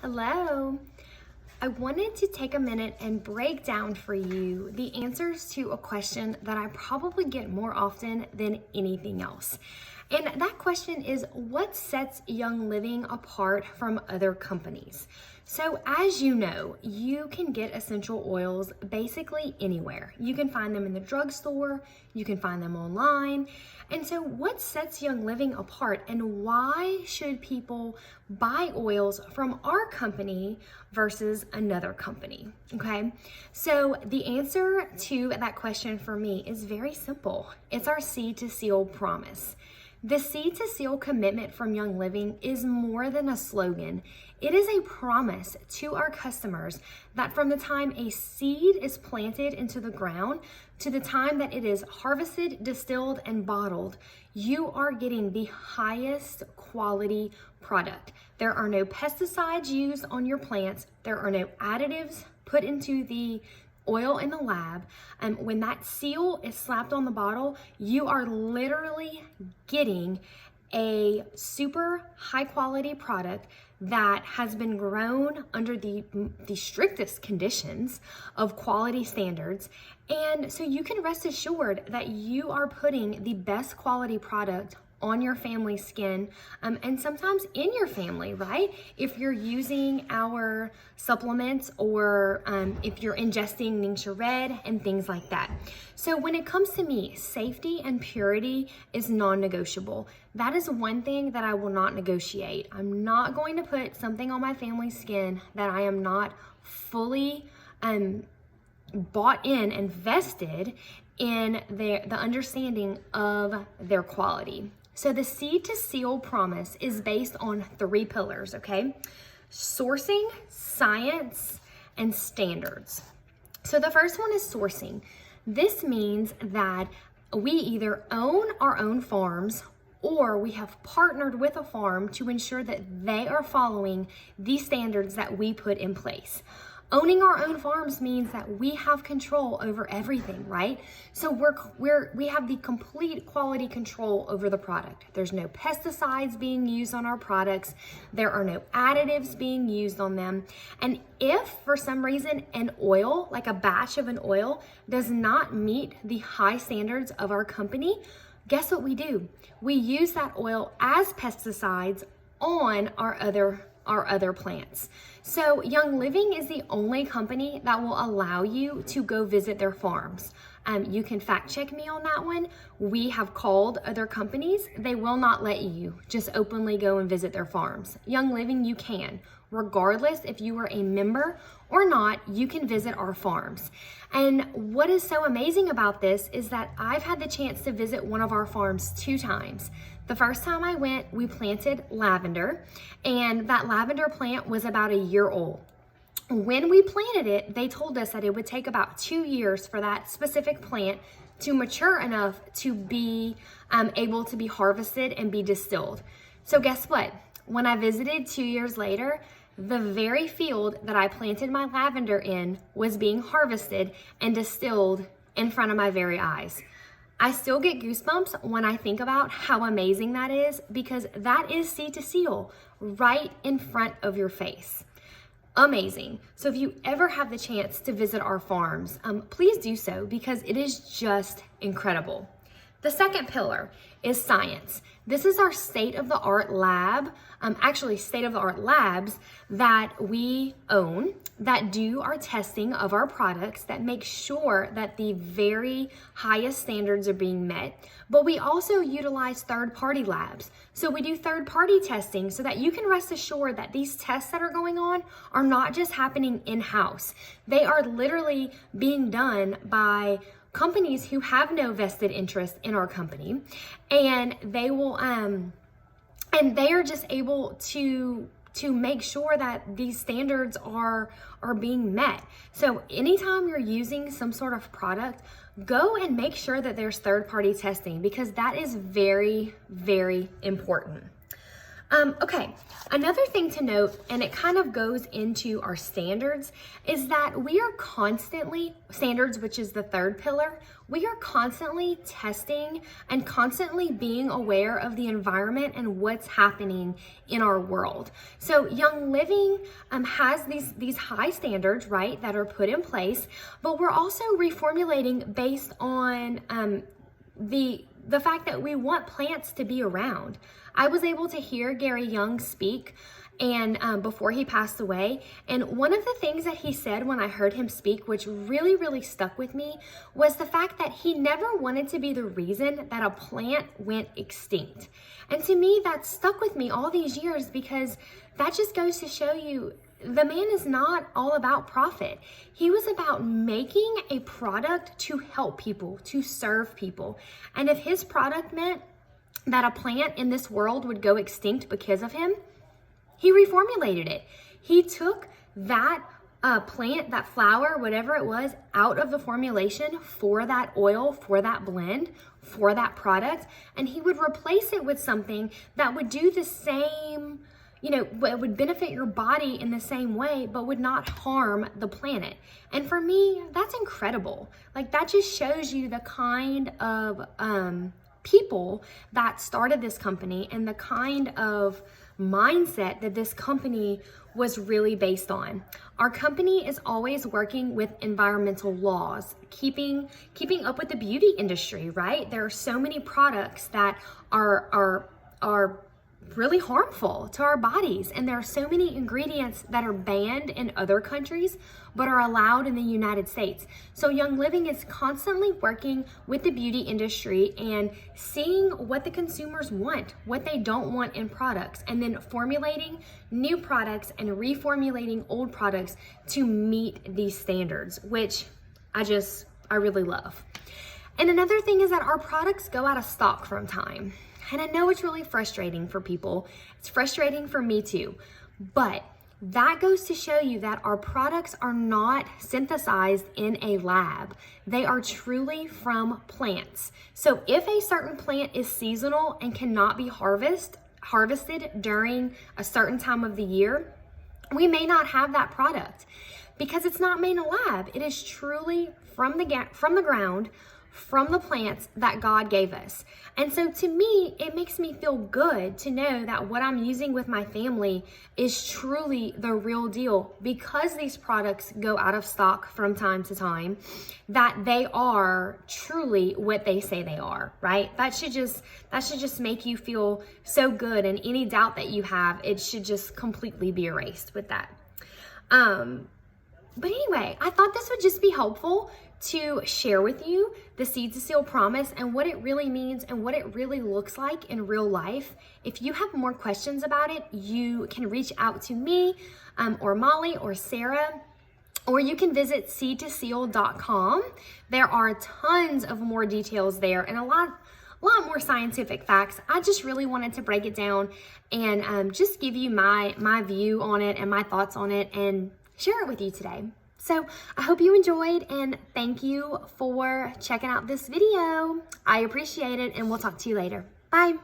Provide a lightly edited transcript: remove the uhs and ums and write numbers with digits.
Hello. I wanted to take a minute and break down for you the answers to a question that I probably get more often than anything else. And that question is, what sets Young Living apart from other companies? So as you know, you can get essential oils basically anywhere. You can find them in the drugstore, you can find them online. And so what sets Young Living apart, and why should people buy oils from our company versus another company? Okay, so the answer to that question for me is very simple. It's our Seed to Seal promise. The Seed to Seal commitment from Young Living is more than a slogan. It is a promise to our customers that from the time a seed is planted into the ground to the time that it is harvested, distilled, and bottled, you are getting the highest quality product. There are no pesticides used on your plants. There are no additives put into the oil in the lab. When that seal is slapped on the bottle, you are literally getting a super high quality product that has been grown under the strictest conditions of quality standards. And so you can rest assured that you are putting the best quality product on your family's skin, and sometimes in your family, right? If you're using our supplements or if you're ingesting Ningxia Red and things like that. So when it comes to me, safety and purity is non-negotiable. That is one thing that I will not negotiate. I'm not going to put something on my family's skin that I am not fully bought in and vested in the understanding of their quality. So the Seed to Seal promise is based on 3 pillars, okay? Sourcing, science, and standards. So the first one is sourcing. This means that we either own our own farms or we have partnered with a farm to ensure that they are following the standards that we put in place. Owning our own farms means that we have control over everything, right? So we have the complete quality control over the product. There's no pesticides being used on our products. There are no additives being used on them. And if for some reason an oil, like a batch of an oil, does not meet the high standards of our company, guess what we do? We use that oil as pesticides on our other plants. So Young Living is the only company that will allow you to go visit their farms. You can fact check me on that one. We have called other companies. They will not let you just openly go and visit their farms. Young Living, you can. Regardless if you are a member or not, you can visit our farms. And what is so amazing about this is that I've had the chance to visit one of our farms 2 times. The first time I went, we planted lavender, and that lavender plant was about a year old. When we planted it, they told us that it would take about 2 years for that specific plant to mature enough to be able to be harvested and be distilled. So guess what? When I visited 2 years later, the very field that I planted my lavender in was being harvested and distilled in front of my very eyes. I still get goosebumps when I think about how amazing that is, because that is Seed to Seal right in front of your face. Amazing. So if you ever have the chance to visit our farms, please do so, because it is just incredible. The second pillar is science. This is our state-of-the-art lab, state-of-the-art labs that we own that do our testing of our products, that make sure that the very highest standards are being met. But we also utilize third-party labs. So we do third-party testing so that you can rest assured that these tests that are going on are not just happening in-house. They are literally being done by companies who have no vested interest in our company, and they will and they are just able to make sure that these standards are being met. So anytime you're using some sort of product, go and make sure that there's third-party testing, because that is very, very important. Okay, another thing to note, and it kind of goes into our standards, is that we are constantly, standards, which is the third pillar, we are constantly testing and constantly being aware of the environment and what's happening in our world. So Young Living has these high standards, right, that are put in place, but we're also reformulating based on the fact that we want plants to be around. I was able to hear Gary Young speak and before he passed away, and one of the things that he said when I heard him speak, which really stuck with me, was the fact that he never wanted to be the reason that a plant went extinct. And to me, that stuck with me all these years, because that just goes to show you the man is not all about profit. He was about making a product to help people, to serve people. And if his product meant that a plant in this world would go extinct because of him, he reformulated it. He took that plant, that flower, whatever it was, out of the formulation for that oil, for that blend, for that product, and he would replace it with something that would do the same, it would benefit your body in the same way, but would not harm the planet. And for me, that's incredible. Like, that just shows you the kind of people that started this company and the kind of mindset that this company was really based on. Our company is always working with environmental laws, keeping up with the beauty industry, right? There are so many products that are really harmful to our bodies, and there are so many ingredients that are banned in other countries but are allowed in the United States. So Young Living is constantly working with the beauty industry and seeing what the consumers want, what they don't want in products, and then formulating new products and reformulating old products to meet these standards, which I really love. And another thing is that our products go out of stock from time. And I know it's really frustrating for people. It's frustrating for me too. But that goes to show you that our products are not synthesized in a lab. They are truly from plants. So if a certain plant is seasonal and cannot be harvested during a certain time of the year, we may not have that product because it's not made in a lab. It is truly from the ground, from the plants that God gave us. And so to me, it makes me feel good to know that what I'm using with my family is truly the real deal, because these products go out of stock from time to time, that they are truly what they say they are, right? That should just make you feel so good, and any doubt that you have, it should just completely be erased with that. But anyway, I thought this would just be helpful to share with you the Seed to Seal promise and what it really means and what it really looks like in real life. If you have more questions about it, you can reach out to me or Molly or Sarah, or you can visit seedtoseal.com. There are tons of more details there and a lot more scientific facts. I just really wanted to break it down and just give you my view on it and my thoughts on it and share it with you today. So I hope you enjoyed, and thank you for checking out this video. I appreciate it, and we'll talk to you later. Bye.